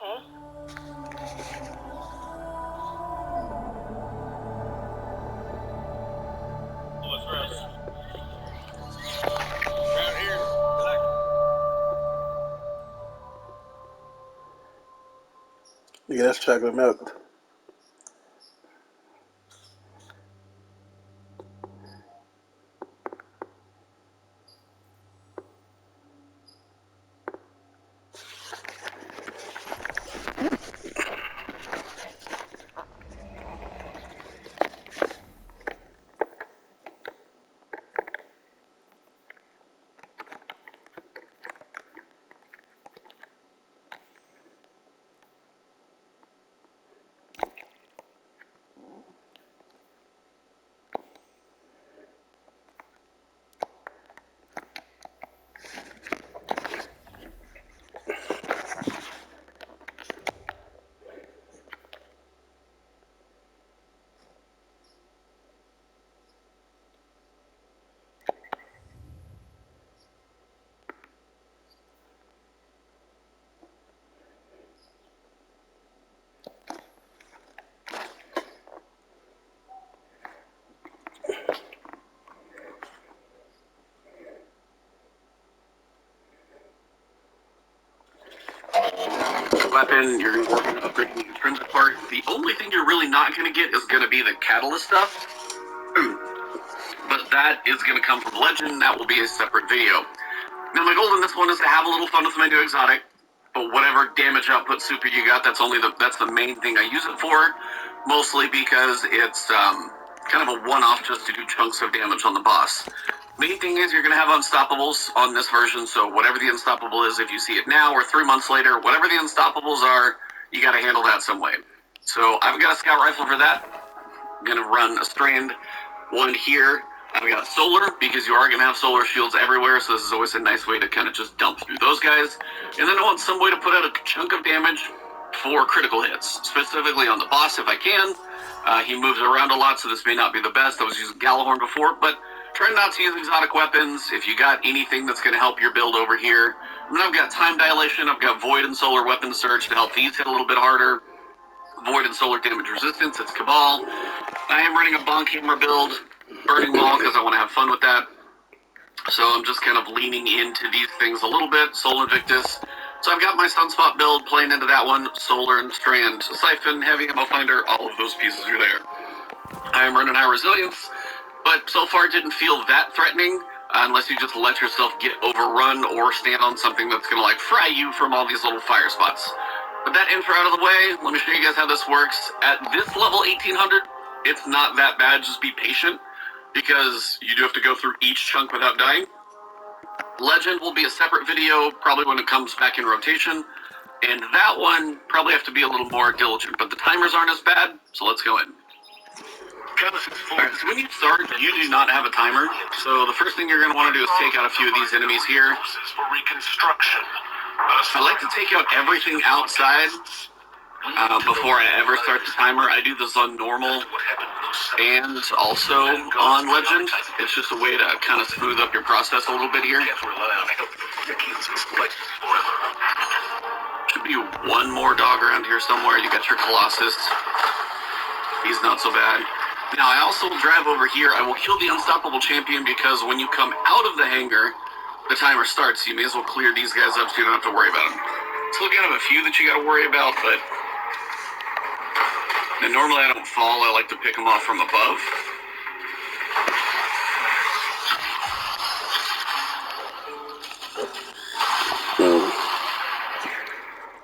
Yeah, that's chocolate milk. Weapon, you're going to work on upgrading the intrinsic part. The only thing you're really not going to get is going to be the catalyst stuff. But that is going to come from Legend. That will be a separate video. Now, my goal in this one is to have a little fun with my new exotic. But whatever damage output super you got, that's the main thing I use it for. Mostly because it's kind of a one-off just to do chunks of damage on the boss. Main thing is you're going to have unstoppables on this version, so whatever the unstoppable is, if you see it now or 3 months later, whatever the unstoppables are, you got to handle that some way. So I've got a scout rifle for that. I'm going to run a strand, one here. I've got solar, because you are going to have solar shields everywhere, so this is always a nice way to kind of just dump through those guys. And then I want some way to put out a chunk of damage for critical hits, specifically on the boss if I can. He moves around a lot, so this may not be the best. I was using Gjallarhorn before, but try not to use exotic weapons. If you got anything that's going to help your build over here. And then I've got time dilation. I've got void and solar weapon surge to help these hit a little bit harder. Void and solar damage resistance. It's Cabal. I am running a bonk hammer build, burning maul, because I want to have fun with that. So I'm just kind of leaning into these things a little bit. Soul Invictus. So I've got my Sunspot build playing into that one. Solar and Strand, Siphon, Heavy Ammo Finder, all of those pieces are there. I am running high resilience, but so far it didn't feel that threatening, unless you just let yourself get overrun or stand on something that's going to like fry you from all these little fire spots. But that intro out of the way, let me show you guys how this works. At this level 1800, it's not that bad, just be patient, because you do have to go through each chunk without dying. Legend will be a separate video, probably when it comes back in rotation, and that one probably have to be a little more diligent, but the timers aren't as bad, so let's go in. Alright, so when you start, you do not have a timer, so the first thing you're going to want to do is take out a few of these enemies here. I like to take out everything outside before I ever start the timer. I do this on normal and also on Legend. It's just a way to kind of smooth up your process a little bit here. Should be one more dog around here somewhere. You got your Colossus. He's not so bad. Now, I also will drive over here. I will kill the Unstoppable Champion because when you come out of the hangar, the timer starts. You may as well clear these guys up so you don't have to worry about them. Still kind of a few that you got to worry about, but and normally I don't fall. I like to pick them off from above.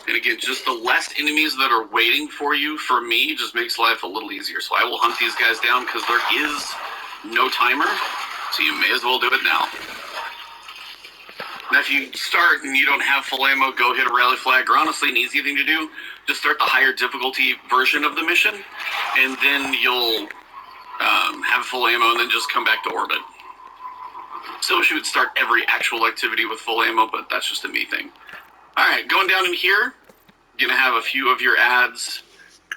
And again, just the less enemies that are waiting for you, for me, just makes life a little easier. So I will hunt these guys down because there is no timer, so you may as well do it now. Now, if you start and you don't have full ammo, go hit a rally flag, or honestly, an easy thing to do, just start the higher difficulty version of the mission, and then you'll have full ammo and then just come back to orbit. Still wish you would start every actual activity with full ammo, but that's just a me thing. Alright, going down in here, you're going to have a few of your ads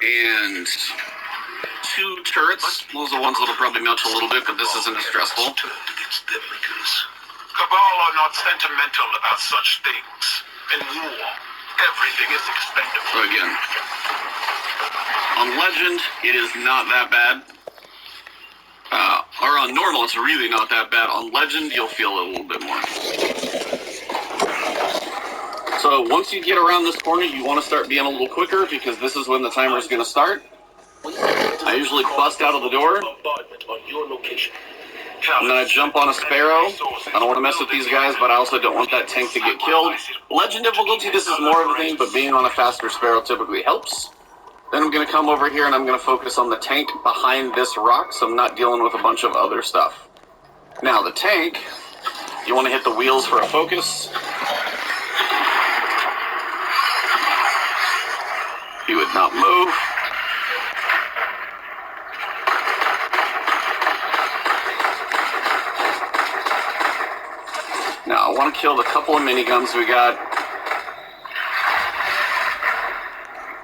and 2 turrets. Those are the ones that'll probably melt a little bit, but this isn't as stressful. Cabal are not sentimental about such things. In war, Everything is expendable. So again, on Legend, it is not that bad. Or on normal, it's really not that bad. On Legend, you'll feel it a little bit more. So once you get around this corner, you want to start being a little quicker because this is when the timer is going to start. I usually bust out of the door, and then I jump on a Sparrow. I don't want to mess with these guys, but I also don't want that tank to get killed. Legend difficulty, this is more of a thing, but being on a faster Sparrow typically helps. Then I'm going to come over here and I'm going to focus on the tank behind this rock, so I'm not dealing with a bunch of other stuff. Now the tank, you want to hit the wheels for a focus. He would not move. Now I want to kill the couple of miniguns we got.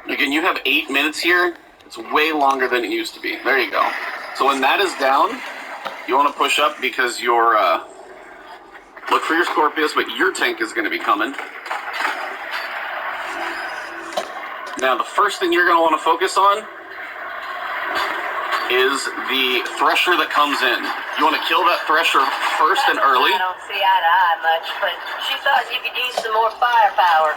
Again, you have 8 minutes here. It's way longer than it used to be. There you go. So when that is down, you want to push up because your, look for your Scorpius, but your tank is going to be coming. Now the first thing you're going to want to focus on is the Thresher that comes in. You want to kill that Thresher first and early. I don't see eye to eye much, but she thought you could use some more firepower.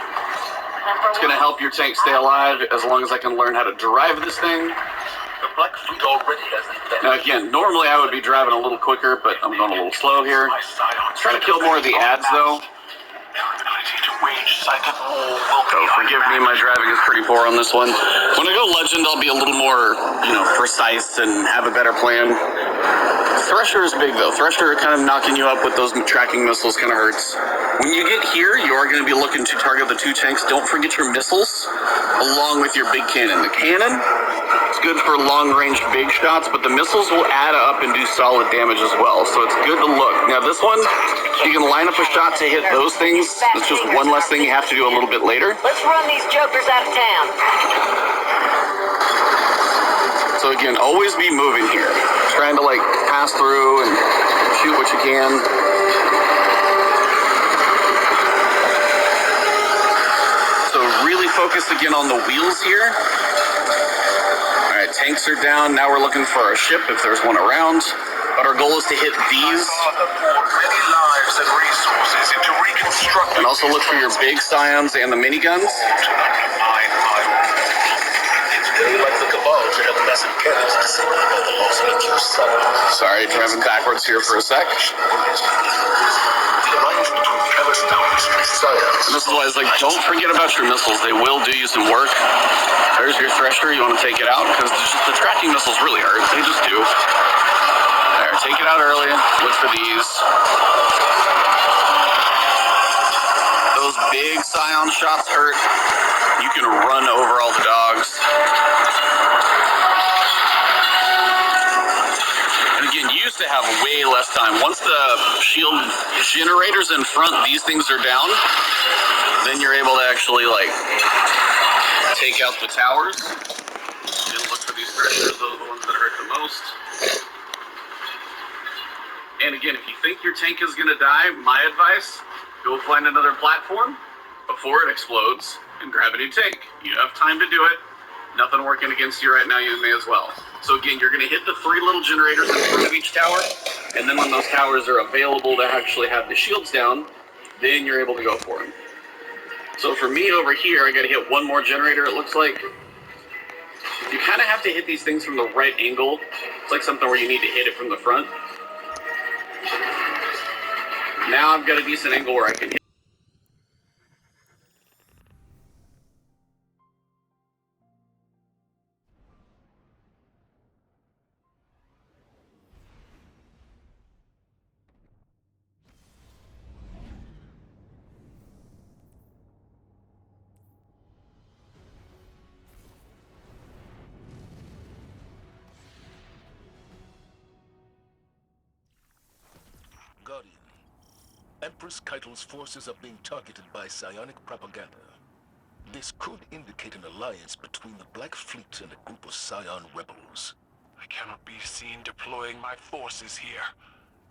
It's going to help your tank stay alive as long as I can learn how to drive this thing. The Black Fleet already has the Now again, normally I would be driving a little quicker, but I'm going a little slow here. Trying to kill more of the ads though. So forgive me, my driving is pretty poor on this one. When I go Legend, I'll be a little more, precise and have a better plan. Thresher is big though. Thresher kind of knocking you up with those tracking missiles kind of hurts. When you get here, you are going to be looking to target the 2 tanks. Don't forget your missiles along with your big cannon. The cannon is good for long-range big shots, but the missiles will add up and do solid damage as well. So it's good to look. Now this one, you can line up a shot to hit those things. It's just one less thing you have to do a little bit later. Let's run these jokers out of town. So again, always be moving here. Trying to pass through and shoot what you can. So really focus again on the wheels here. Alright, tanks are down. Now we're looking for a ship if there's one around. But our goal is to hit these. And also look for your big Scions and the miniguns. Sorry, driving backwards here for a sec. And this is why it's don't forget about your missiles. They will do you some work. There's your Thresher. You want to take it out because the tracking missiles really hurt. They just do. There, take it out early. Look for these. Those big Scion shots hurt. You can run over all the dogs. And again, you used to have way less time. Once the shield generators in front, these things are down, then you're able to actually take out the towers. And look for these Threshers, those are the ones that hurt the most. And again, if you think your tank is going to die, my advice, go find another platform before it explodes and grab a new tank. You have time to do it. Nothing working against you right now, you may as well. So again, you're going to hit the 3 little generators in front of each tower, and then when those towers are available to actually have the shields down, then you're able to go for them. So for me over here, I got to hit 1 more generator, it looks like. You kind of have to hit these things from the right angle. It's like something where you need to hit it from the front. Now I've got a decent angle where I can hit. Guardian, Empress Keitel's forces are being targeted by psionic propaganda. This could indicate an alliance between the Black Fleet and a group of Scion rebels. I cannot be seen deploying my forces here.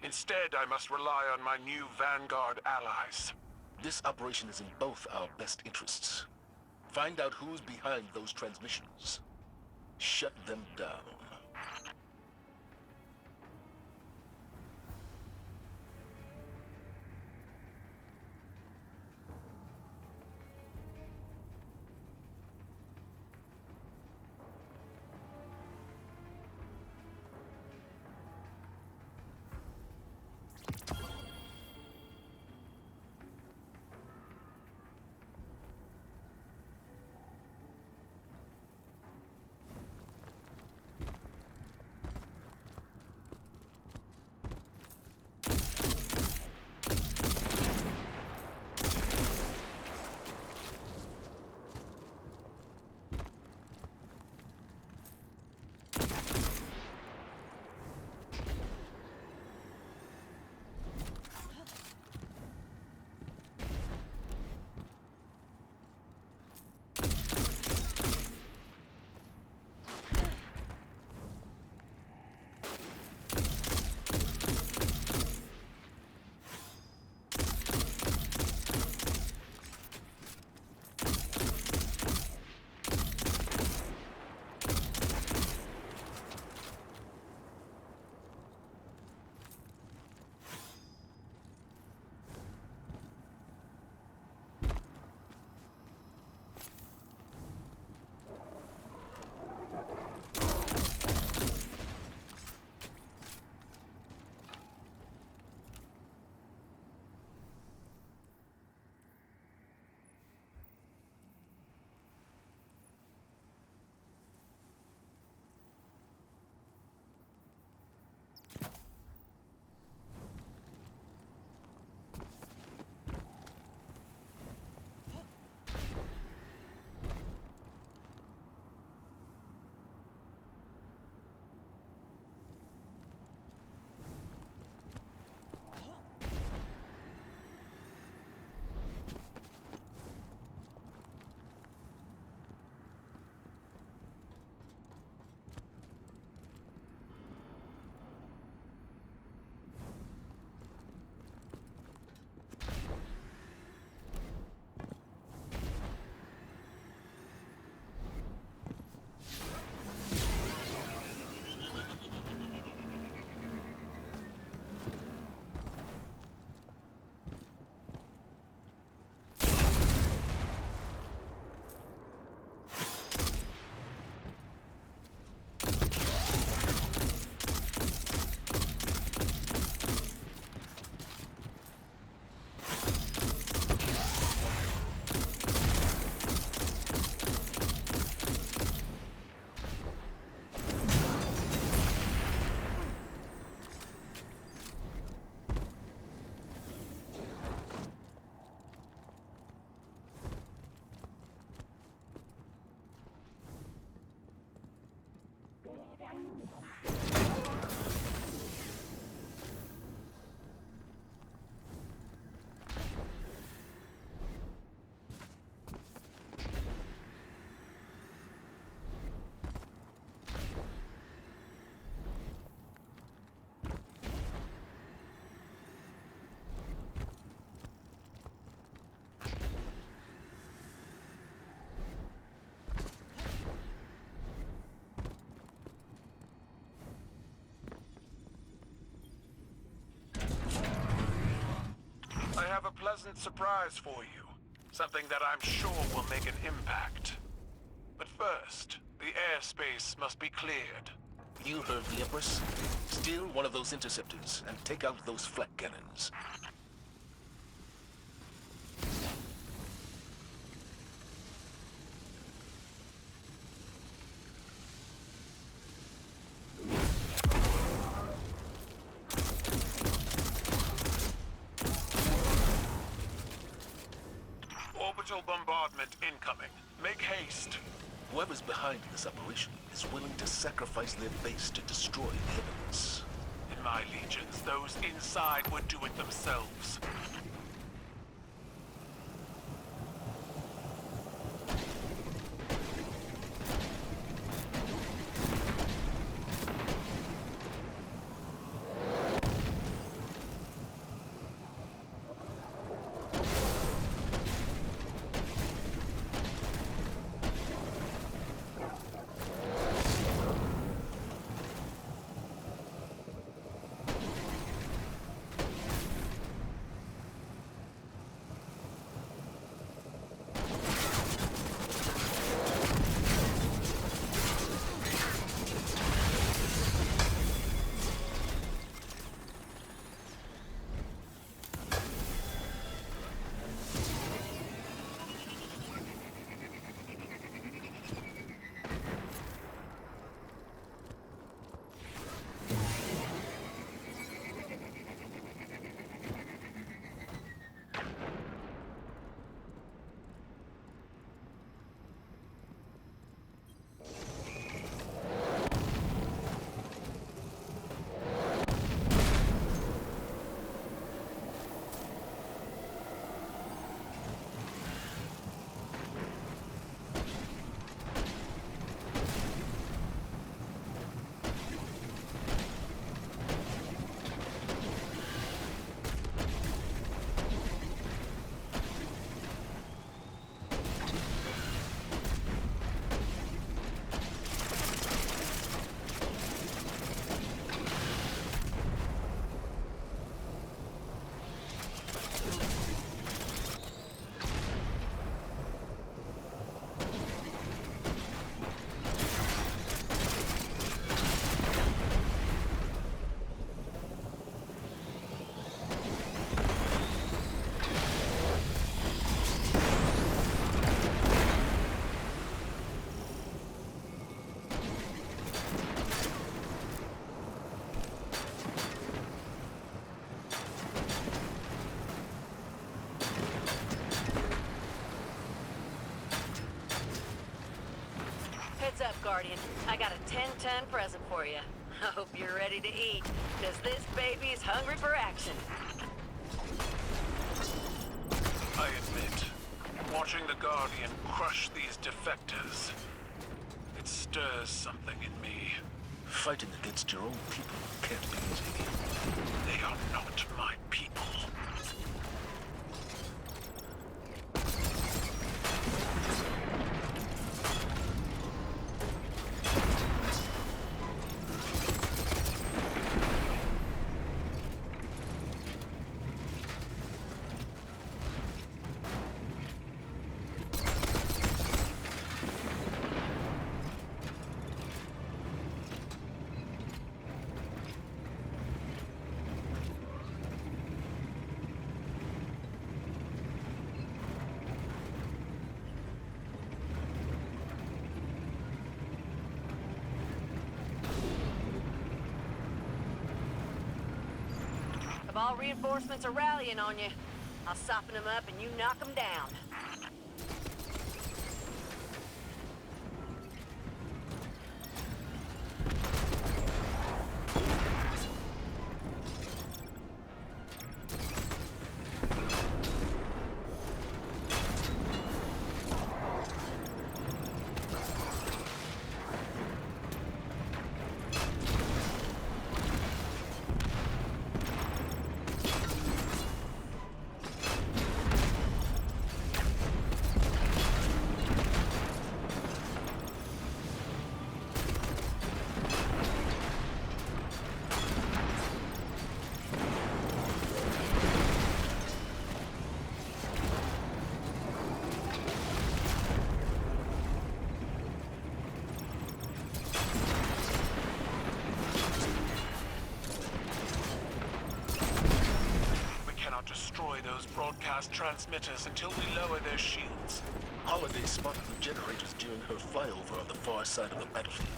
Instead, I must rely on my new Vanguard allies. This operation is in both our best interests. Find out who's behind those transmissions. Shut them down. I have a pleasant surprise for you. Something that I'm sure will make an impact. But first, the airspace must be cleared. You heard the Empress. Steal one of those interceptors and take out those flak cannons. Orbital bombardment incoming. Make haste. Whoever's behind this operation is willing to sacrifice their base to destroy the evidence. In my legions, those inside would do it themselves. Heads up, Guardian. I got a 10-ton present for you. I hope you're ready to eat, because this baby's hungry for action. I admit, watching the Guardian crush these defectors, it stirs something in me. Fighting against your own people can't be easy. They are not my people. All reinforcements are rallying on you. I'll soften them up and you knock them down. Destroy those broadcast transmitters until we lower their shields. Holiday spotted the generators during her flyover on the far side of the battlefield.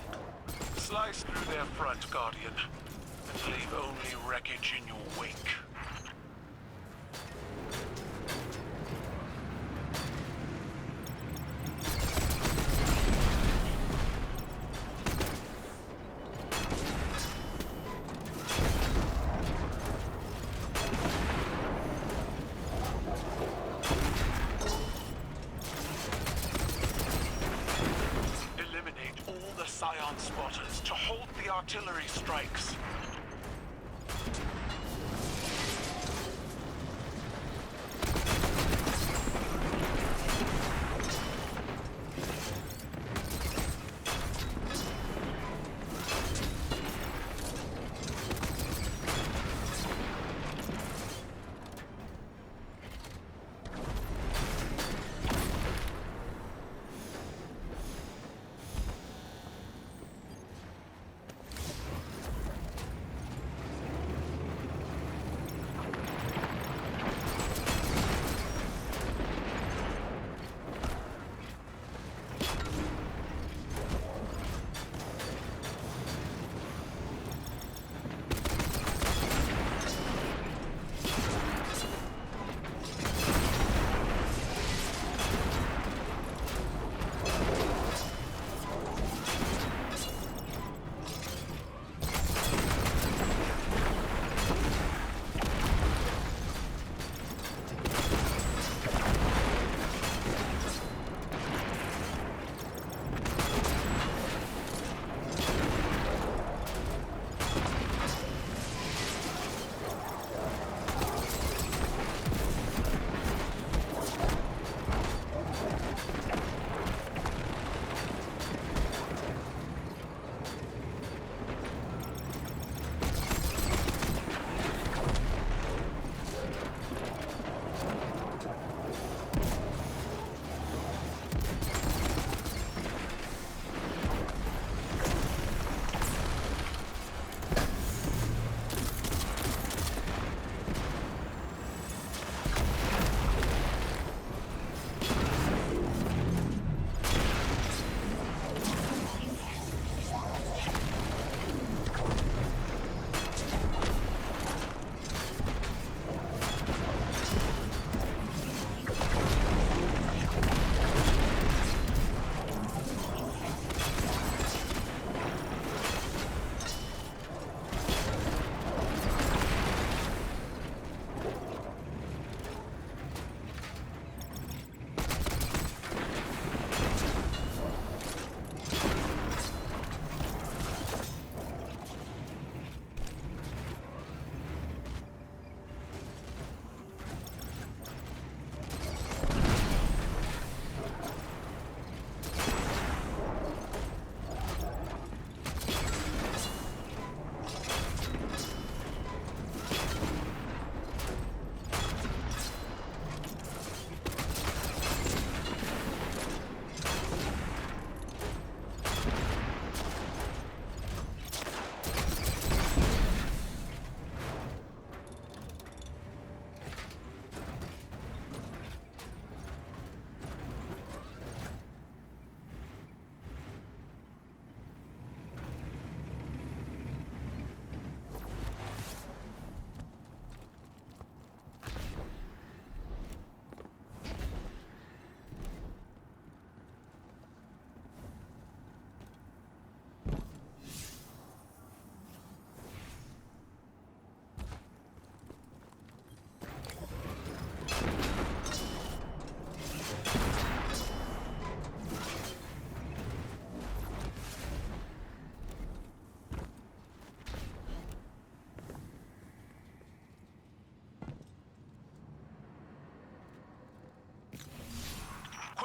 Slice through their front, Guardian, and leave only wreckage in your wake. Scion spotters to hold the artillery strikes.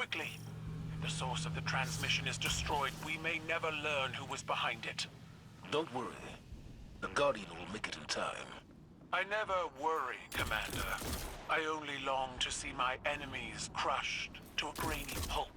quickly. If the source of the transmission is destroyed, we may never learn who was behind it. Don't worry. The Guardian will make it in time. I never worry, Commander. I only long to see my enemies crushed to a grainy pulp.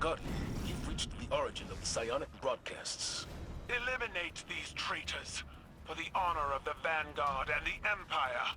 Guardian, you've reached the origin of the psionic broadcasts. Eliminate these traitors for the honor of the Vanguard and the Empire.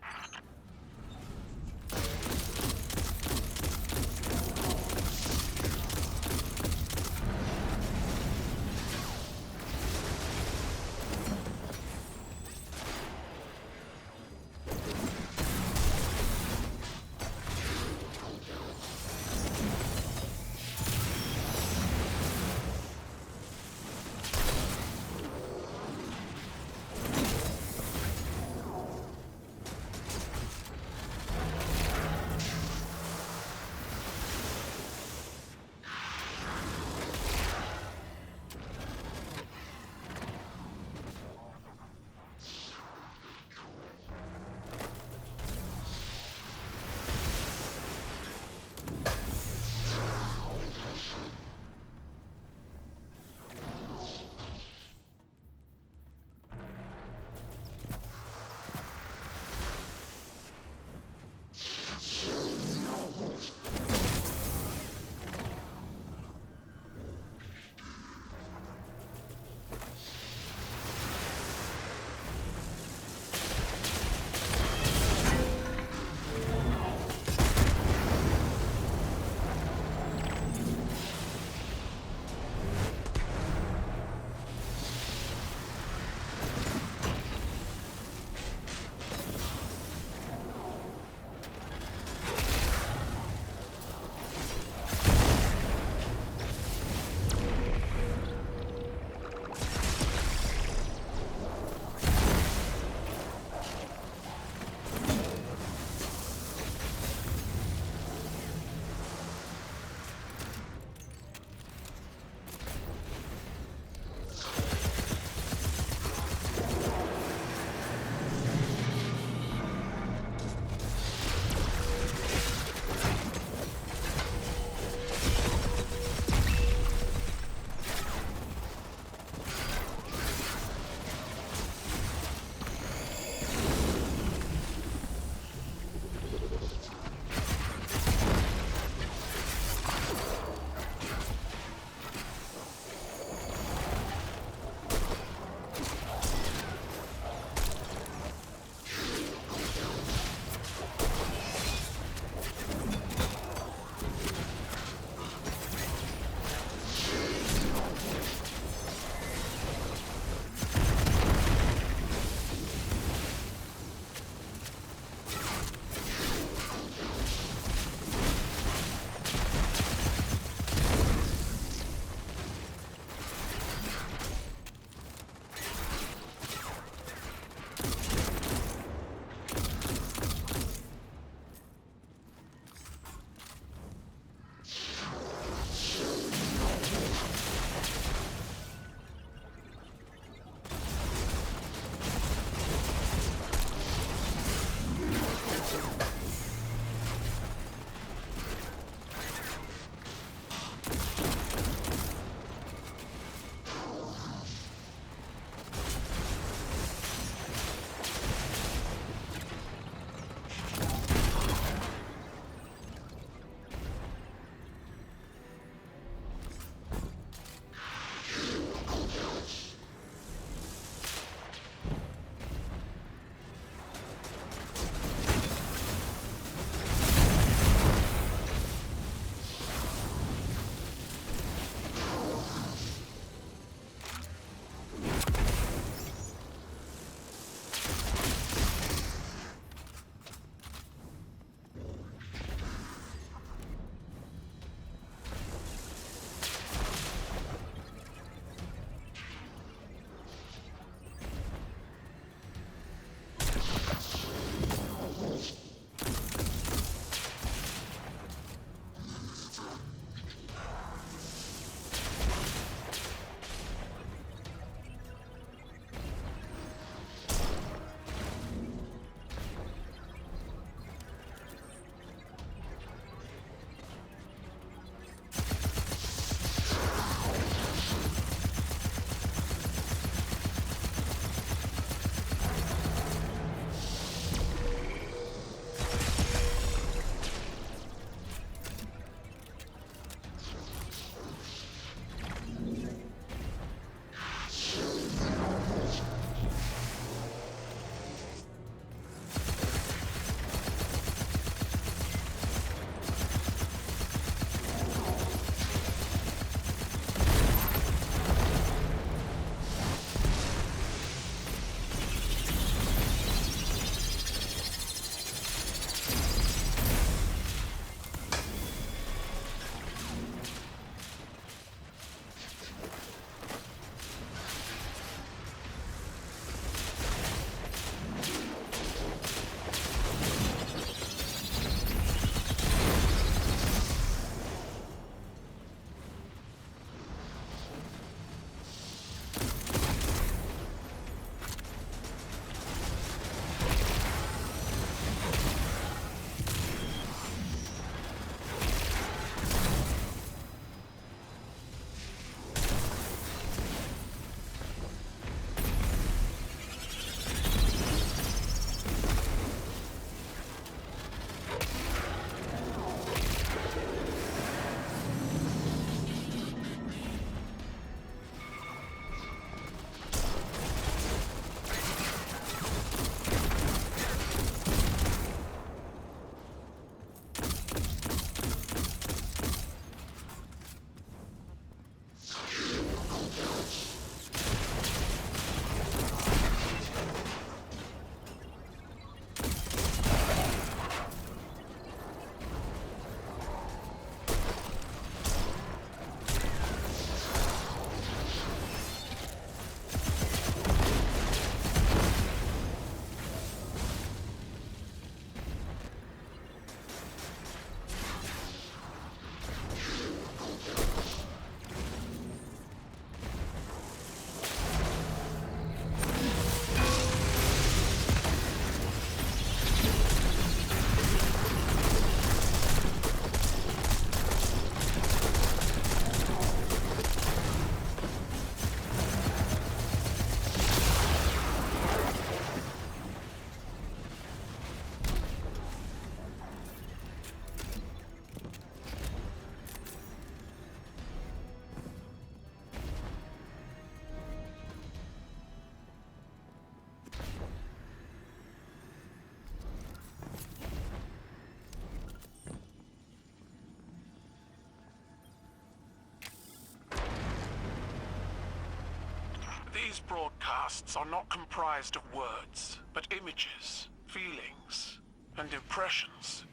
These broadcasts are not comprised of words, but images, feelings, and impressions.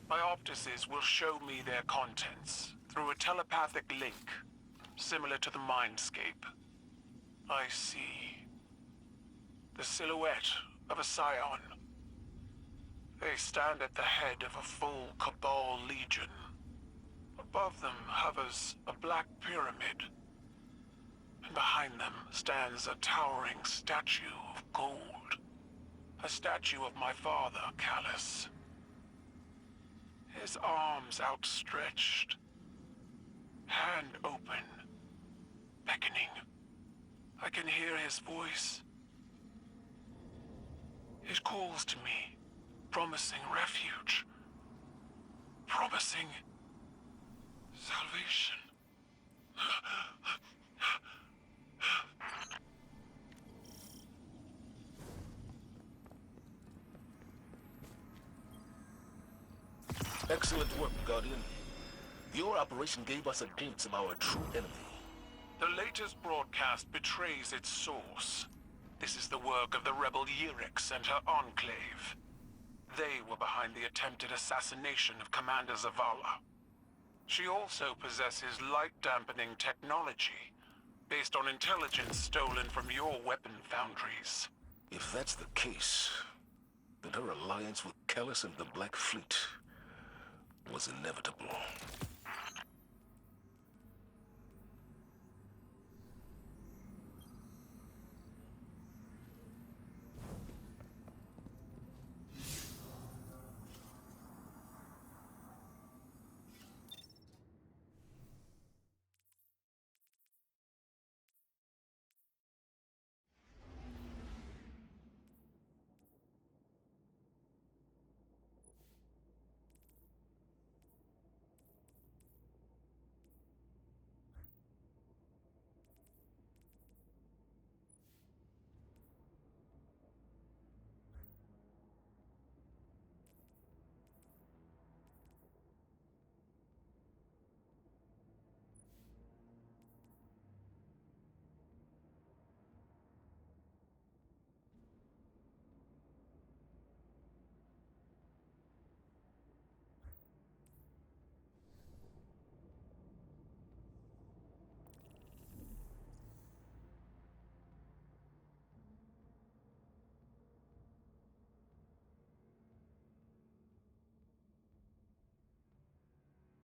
Bioptices will show me their contents through a telepathic link, similar to the Mindscape. I see the silhouette of a scion. They stand at the head of a full Cabal legion. Above them hovers a black pyramid, and behind them stands a towering statue of gold. A statue of my father, Callus. His arms outstretched, hand open, beckoning. I can hear his voice. It calls to me, promising refuge, promising salvation. Excellent work, Guardian. Your operation gave us a glimpse of our true enemy. The latest broadcast betrays its source. This is the work of the rebel Yirix and her enclave. They were behind the attempted assassination of Commander Zavala. She also possesses light-dampening technology, based on intelligence stolen from your weapon foundries. If that's the case, then her alliance with Callus and the Black Fleet was inevitable.